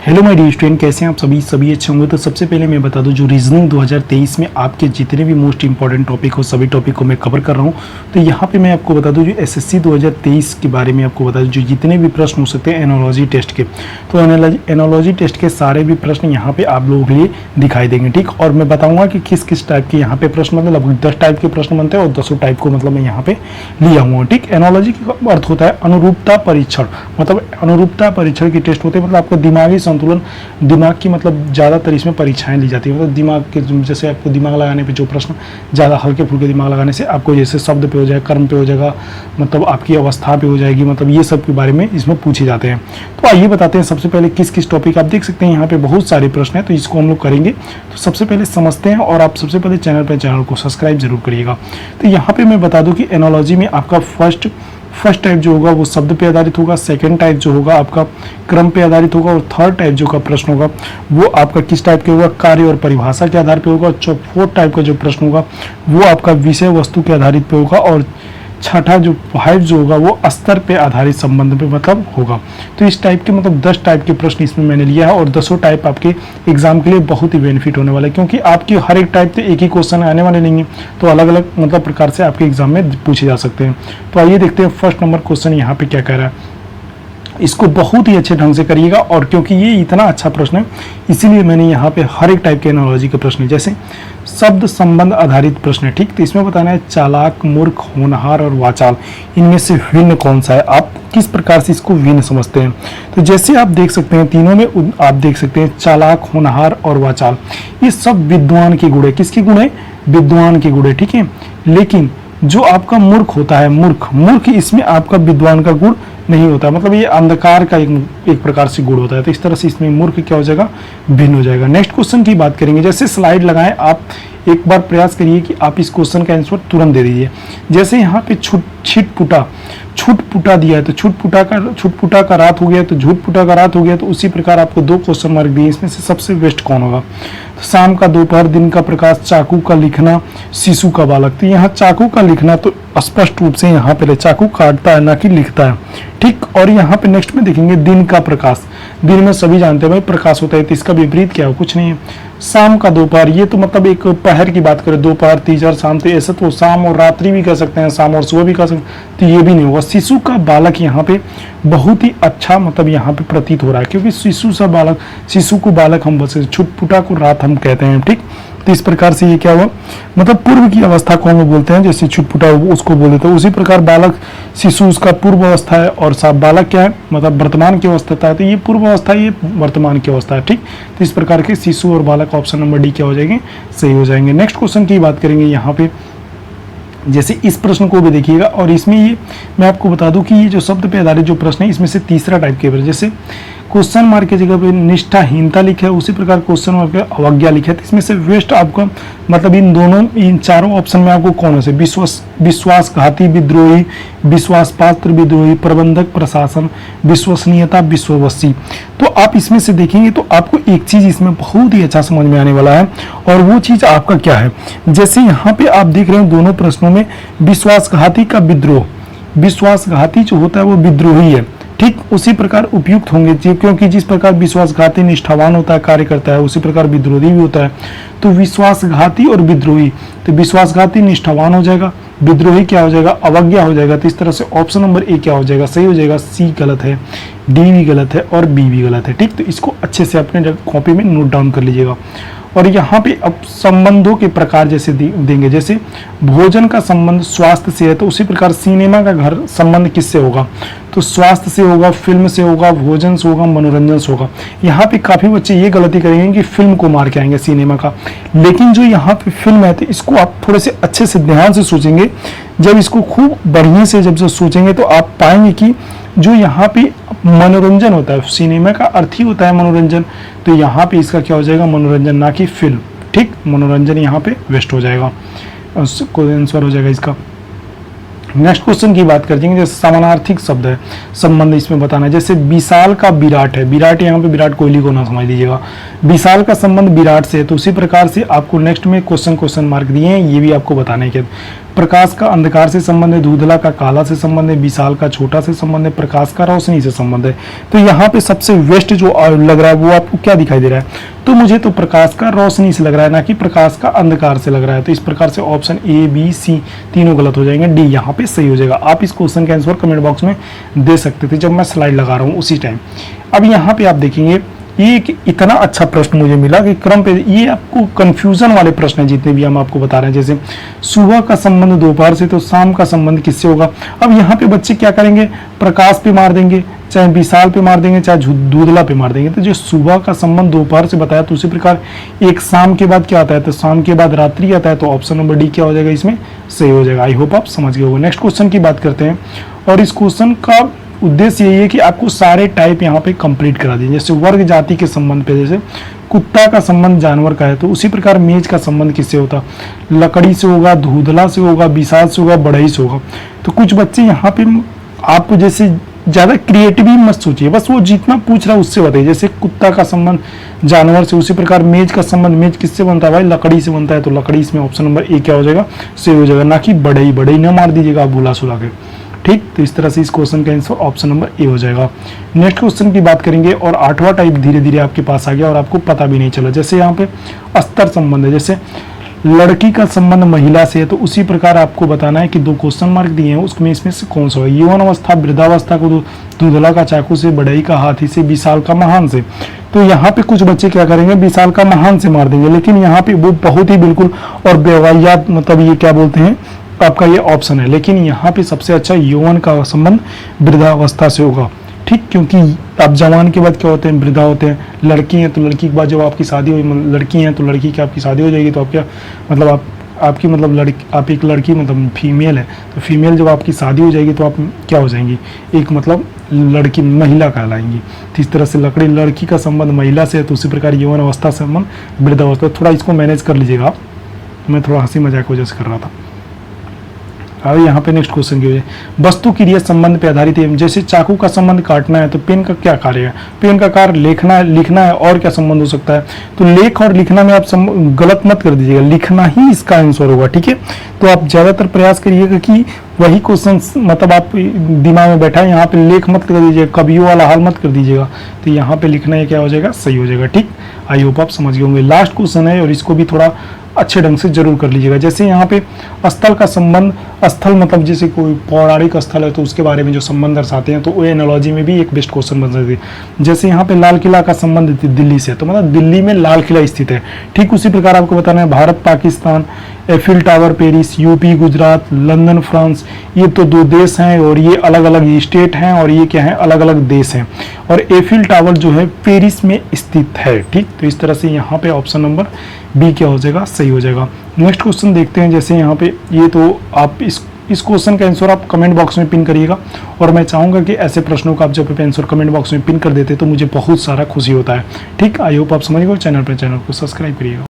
Hello my dear student, कैसे हैं आप सभी अच्छे होंगे। तो सबसे पहले मैं बता दूं, जो रीजनिंग 2023 में आपके जितने भी मोस्ट इंपॉर्टेंट टॉपिक हो सभी टॉपिक को मैं कवर कर रहा हूं। तो यहाँ पे मैं आपको बता दूं, जो एसएससी 2023 के बारे में आपको बता दूं, जो जितने भी प्रश्न हो सकते हैं एनोलॉजी टेस्ट के, तो एनोलॉजी टेस्ट के सारे भी प्रश्न यहाँ पे आप लोगों के लिए दिखाई देंगे, ठीक। और मैं बताऊँगा कि किस किस टाइप के यहाँ पे प्रश्न, मतलब 10 टाइप के प्रश्न बनते हैं और 10 टाइप को मतलब मैं यहाँ पे लिया हुआ हूँ, ठीक। एनोलॉजी का अर्थ होता है अनुरूपता परीक्षण, मतलब अनुरूपता परीक्षण की टेस्ट होते हैं, मतलब आपको दिमागी संतुलन, दिमाग की मतलब ज़्यादातर इसमें परीक्षाएं ली जाती है। मतलब दिमाग के जैसे आपको दिमाग लगाने पे जो प्रश्न ज़्यादा हल्के फुल्के दिमाग लगाने से आपको जैसे शब्द पे हो जाएगा, कर्म पे हो जाएगा, मतलब आपकी अवस्था पे हो जाएगी, मतलब ये सब के बारे में इसमें पूछे जाते हैं। तो आइए बताते हैं सबसे पहले किस किस टॉपिक। आप देख सकते हैं यहाँ पे बहुत सारे प्रश्न हैं, तो इसको हम लोग करेंगे। तो सबसे पहले समझते हैं, और आप सबसे पहले चैनल को सब्सक्राइब जरूर करिएगा। तो यहाँ पे मैं बता दूँ कि एनोलॉजी में आपका फर्स्ट टाइप जो होगा वो शब्द पे आधारित होगा, सेकंड टाइप जो होगा आपका क्रम पे आधारित होगा, और थर्ड टाइप जो का प्रश्न होगा वो आपका किस टाइप के होगा, कार्य और परिभाषा के आधार पे होगा। फोर्थ टाइप का जो प्रश्न होगा वो आपका विषय वस्तु के आधारित पे होगा, और छठा जो 5 जो होगा वो स्तर पे आधारित संबंध पे मतलब होगा। तो इस टाइप के मतलब 10 टाइप के प्रश्न इसमें मैंने लिया है, और 10 टाइप आपके एग्जाम के लिए बहुत ही बेनिफिट होने वाला है, क्योंकि आपकी हर एक टाइप से एक ही क्वेश्चन आने वाले नहीं है, तो अलग अलग मतलब प्रकार से आपके एग्जाम में पूछे जा सकते हैं। तो आइए देखते हैं फर्स्ट नंबर क्वेश्चन यहाँ पे क्या कह रहा है। इसको बहुत ही अच्छे ढंग से करिएगा, और क्योंकि ये इतना अच्छा प्रश्न है इसीलिए मैंने यहाँ पे हर एक टाइप के एनालॉजी के प्रश्न, जैसे शब्द संबंध आधारित प्रश्न है, ठीक। तो इसमें बताना है चालाक, मूर्ख, होनहार और वाचाल, इनमें से भिन्न कौन सा है, आप किस प्रकार से इसको भिन्न समझते हैं। तो जैसे आप देख सकते हैं तीनों में आप देख सकते हैं चालाक, होनहार और वाचाल, ये सब विद्वान के गुण है। किसके गुण है? विद्वान के गुण है, ठीक है। लेकिन जो आपका मूर्ख होता है, मूर्ख इसमें आपका विद्वान का गुण नहीं होता, मतलब ये अंधकार का एक प्रकार से गुण होता है। तो इस तरह से इसमें मूर्ख क्या हो जाएगा, भिन्न हो जाएगा। नेक्स्ट क्वेश्चन की बात करेंगे, जैसे स्लाइड लगाएं, आप एक बार प्रयास करिए कि आप इस क्वेश्चन का आंसर तुरंत दे दीजिए। जैसे यहाँ पे छुटपुटा दिया है, तो छुटपुटा का रात हो गया, तो झूठपुटा का रात हो गया। तो उसी प्रकार आपको 2 क्वेश्चन मार्क दिए, इसमें से सबसे बेस्ट कौन होगा। तो शाम का दोपहर, दिन का प्रकाश, चाकू का लिखना, शिशु का बालक। तो यहाँ चाकू का लिखना तो स्पष्ट रूप से यहाँ पे चाकू काटता है ना कि लिखता है, ठीक। और यहाँ पे नेक्स्ट में देखेंगे दिन का प्रकाश, दिन में सभी जानते हैं भाई प्रकाश होता है, तो इसका विपरीत क्या हो, कुछ नहीं है। शाम का दोपहर, ये तो मतलब एक पहर की बात करें, दोपहर, तीसर, शाम, तो ऐसा तो शाम और रात्रि भी कह सकते हैं, शाम और सुबह भी कह सकते हैं, तो ये भी नहीं होगा। शिशु का बालक यहाँ पे बहुत ही अच्छा मतलब यहाँ पे प्रतीत हो रहा है, क्योंकि शिशु को बालक हम बस, छुटपुटा को रात हम कहते हैं, ठीक। तो इस प्रकार से ये क्या हुआ, मतलब पूर्व की अवस्था को हम बोलते हैं, जैसे छुटपुटा उसको बोल देते हैं, उसी प्रकार बालक शिशु उसका पूर्व अवस्था है, और बालक क्या है, मतलब वर्तमान की अवस्था है। तो ये पूर्व अवस्था, ये वर्तमान की अवस्था है, ठीक। तो इस प्रकार के शिशु और बालक ऑप्शन नंबर डी क्या हो जाएंगे, सही हो जाएंगे। नेक्स्ट क्वेश्चन की बात करेंगे यहाँ पे, जैसे इस प्रश्न को भी देखिएगा, और इसमें ये मैं आपको बता दूं कि ये जो शब्द पे आधारित जो प्रश्न है, इसमें से तीसरा टाइप के, जैसे क्वेश्चन मार्क की जगह पे निष्ठाहीनता लिखा है, उसी प्रकार क्वेश्चन मार्क पे अवज्ञा लिखा है। तो इसमें से वेस्ट आपका मतलब इन चारों ऑप्शन में आपको कौन से, विश्वासघाती विद्रोही, विश्वास पात्र विद्रोही, प्रबंधक प्रशासन, विश्वसनीयता विश्ववसी। तो आप इसमें से देखेंगे तो आपको एक चीज इसमें बहुत ही अच्छा समझ में आने वाला है, और वो चीज आपका क्या है। जैसे यहाँ पे आप देख रहे हैं दोनों प्रश्नों में विश्वासघाती का विद्रोह, विश्वासघाती जो होता है वो विद्रोही है, ठीक। उसी प्रकार उपयुक्त होंगे, क्योंकि जिस प्रकार विश्वासघाती निष्ठावान होता है, कार्य करता है, उसी प्रकार विद्रोही भी होता है। तो विश्वासघाती और विद्रोही, तो विश्वासघाती निष्ठावान हो जाएगा, विद्रोही क्या हो जाएगा, अवज्ञा हो जाएगा। तो इस तरह से ऑप्शन नंबर ए क्या हो जाएगा, सही हो जाएगा। सी गलत है, डी भी गलत है, और बी भी गलत है, ठीक। तो इसको अच्छे से अपने कॉपी में नोट डाउन कर लीजिएगा। और यहाँ पे अब संबंधों के प्रकार जैसे देंगे, जैसे भोजन का संबंध स्वास्थ्य से है, तो उसी प्रकार सिनेमा का घर संबंध किससे होगा, तो स्वास्थ्य से होगा, फिल्म से होगा, भोजन से होगा, मनोरंजन से होगा। यहाँ पे काफी बच्चे ये गलती करेंगे कि फिल्म को मार के आएंगे सिनेमा का, लेकिन जो यहाँ पे फिल्म है, तो इसको आप थोड़े से अच्छे से ध्यान से सोचेंगे। जब इसको खूब बढ़िया से जब सोचेंगे तो आप पाएंगे कि जो यहाँ पे मनोरंजन होता है, सिनेमा का अर्थ ही होता है मनोरंजन, तो यहाँ पे इसका क्या हो जाएगा, मनोरंजन, ना कि फिल्म, ठीक। मनोरंजन यहाँ पे वेस्ट हो जाएगा, कोई आंसर हो जाएगा इसका। नेक्स्ट क्वेश्चन की बात करते हैं, जैसे समानार्थिक शब्द है, संबंध इसमें बताना है। जैसे विशाल का विराट है, विराट यहाँ पे विराट कोहली को ना समझ लीजिएगा, विशाल का संबंध विराट से है। तो उसी प्रकार से आपको नेक्स्ट में क्वेश्चन मार्क दिए हैं, ये भी आपको बताने के। प्रकाश का अंधकार से संबंध है, धुंधला का काला से संबंध है, विशाल का छोटा से संबंध है, प्रकाश का रोशनी से संबंध है। तो यहाँ पे सबसे वेस्ट जो लग रहा है वो आपको क्या दिखाई दे रहा है? तो मुझे तो प्रकाश का रोशनी से लग रहा है, ना कि प्रकाश का अंधकार से लग रहा है। तो इस प्रकार से ऑप्शन ए, बी, सी तीनों गलत हो जाएंगे, डी यहाँ पे सही हो जाएगा। आप इस क्वेश्चन का आंसर कमेंट बॉक्स में दे सकते थे जब मैं स्लाइड लगा रहा हूँ उसी टाइम। अब यहाँ पे आप देखेंगे ये एक इतना अच्छा प्रश्न मुझे मिला कि क्रम पे ये आपको कंफ्यूजन वाले प्रश्न हैं जितने भी हम आपको बता रहे हैं। जैसे सुबह का संबंध दोपहर से, तो शाम का संबंध किससे होगा? अब यहाँ पे बच्चे क्या करेंगे? प्रकाश पे मार देंगे, चाहे विशाल पे मार देंगे, चाहे धुंधला पे मार देंगे। तो जो सुबह का संबंध दोपहर से बताया, तो उसी प्रकार एक शाम के बाद क्या आता है? तो शाम के बाद रात्रि आता है। तो ऑप्शन नंबर डी क्या हो जाएगा? इसमें सही हो जाएगा। आई होप आप समझ गए होंगे। नेक्स्ट क्वेश्चन की बात करते हैं, और इस क्वेश्चन का उद्देश्य यही है कि आपको सारे टाइप यहाँ पे कंप्लीट करा दिए। जैसे वर्ग जाति के संबंध पे, जैसे कुत्ता का संबंध जानवर का है, तो उसी प्रकार मेज का संबंध किससे होता? लकड़ी से होगा, धुंधला से होगा, विशाल से होगा, बढ़ई से होगा। तो कुछ बच्चे यहाँ पे आपको जैसे ज़्यादा क्रिएटिव मत सोचिए, बस वो जितना पूछ रहा है उससे बताइए। जैसे कुत्ता का संबंध जानवर से, उसी प्रकार मेज का संबंध, मेज किससे बनता है भाई? लकड़ी से बनता है। तो लकड़ी इसमें ऑप्शन नंबर ए क्या हो जाएगा? सही हो जाएगा, ना कि बढ़ई। बढ़ई ना मार दीजिएगा आप बुला सुला के, ठीक। तो इस तरह से इस क्वेश्चन का आंसर ऑप्शन नंबर ए हो जाएगा। नेक्स्ट क्वेश्चन की बात करेंगे, और 8वां टाइप धीरे धीरे आपके पास आ गया और आपको पता भी नहीं चला। जैसे यहाँ पे अस्तर संबंध है, जैसे लड़की का संबंध महिला से है, तो उसी प्रकार आपको बताना है कि 2 क्वेश्चन मार्क दिए हैं, उसमें इसमें से कौन सा है? यौवन अवस्था, वृद्धावस्था को धुंधला का चाकू से, बढ़ई का हाथी से, विशाल का महान से। तो यहाँ पे कुछ बच्चे क्या करेंगे? विशाल का महान से मार देंगे, लेकिन यहाँ पे वो बहुत ही बिल्कुल और बेवायात, मतलब ये क्या बोलते हैं आपका ये ऑप्शन है। लेकिन यहाँ पे सबसे अच्छा यौवन का संबंध वृद्धावस्था से होगा, ठीक। क्योंकि आप जवान के बाद क्या होते हैं? वृद्धा होते हैं। लड़की हैं तो लड़की के बाद जब आपकी शादी हो, लड़की हैं तो लड़की की आपकी शादी हो जाएगी, तो आप क्या मतलब आपकी मतलब लड़की, आप एक लड़की मतलब फीमेल है, तो फीमेल जब आपकी शादी हो जाएगी तो आप क्या हो जाएंगी? एक मतलब लड़की, महिला कहलाएंगी। तो इस तरह से लड़की का संबंध महिला से है, तो उसी प्रकार यौवन अवस्था संबंध वृद्धावस्था। थोड़ा इसको मैनेज कर लीजिएगा आप, मैं थोड़ा हंसी मजाक की वजह से कर रहा था। अब यहाँ पे नेक्स्ट क्वेश्चन की वजह, वस्तु क्रिया संबंध पे आधारित है। जैसे चाकू का संबंध काटना है, तो पेन का क्या कार्य है? पेन का कार्य लिखना है, और क्या संबंध हो सकता है? तो लेख और लिखना में आप गलत मत कर दीजिएगा, लिखना ही इसका आंसर होगा, ठीक है। तो आप ज्यादातर प्रयास करिएगा कि वही क्वेश्चन मतलब आप दिमाग में बैठा है, यहाँ पे लेख मत कर दीजिएगा, कवियों वाला हाल मत कर दीजिएगा। तो यहाँ पे लिखना है क्या हो जाएगा? सही हो जाएगा, ठीक। आई होप आप समझ गए होंगे। लास्ट क्वेश्चन है, और इसको भी थोड़ा अच्छे ढंग से जरूर कर लीजिएगा। जैसे यहाँ पे स्थल का संबंध, स्थल मतलब जैसे कोई पौराणिक स्थल है तो उसके बारे में जो संबंध दर्शाते हैं, तो वो एनालॉजी में भी एक बेस्ट क्वेश्चन बन सकती है। जैसे यहाँ पे लाल किला का संबंध दिल्ली से, तो मतलब दिल्ली में लाल किला स्थित है, ठीक। उसी प्रकार आपको बताना है Bharat Pakistan, Eiffel tower Paris, UP Gujarat, London France, ये तो 2 देश हैं और ये अलग अलग स्टेट हैं, और ये क्या है? अलग अलग देश हैं। और एफिल टावर जो है पेरिस में स्थित है, ठीक। तो इस तरह से यहाँ पे ऑप्शन नंबर बी क्या हो जाएगा? सही हो जाएगा। नेक्स्ट क्वेश्चन देखते हैं। जैसे यहाँ पे ये तो आप इस क्वेश्चन का आंसर आप कमेंट बॉक्स में पिन करिएगा, और मैं चाहूँगा कि ऐसे प्रश्नों का आप जब आंसर कमेंट बॉक्स में पिन कर देते तो मुझे बहुत सारा खुशी होता है, ठीक। आई होप आप समझ गए। चैनल को सब्सक्राइब करिएगा।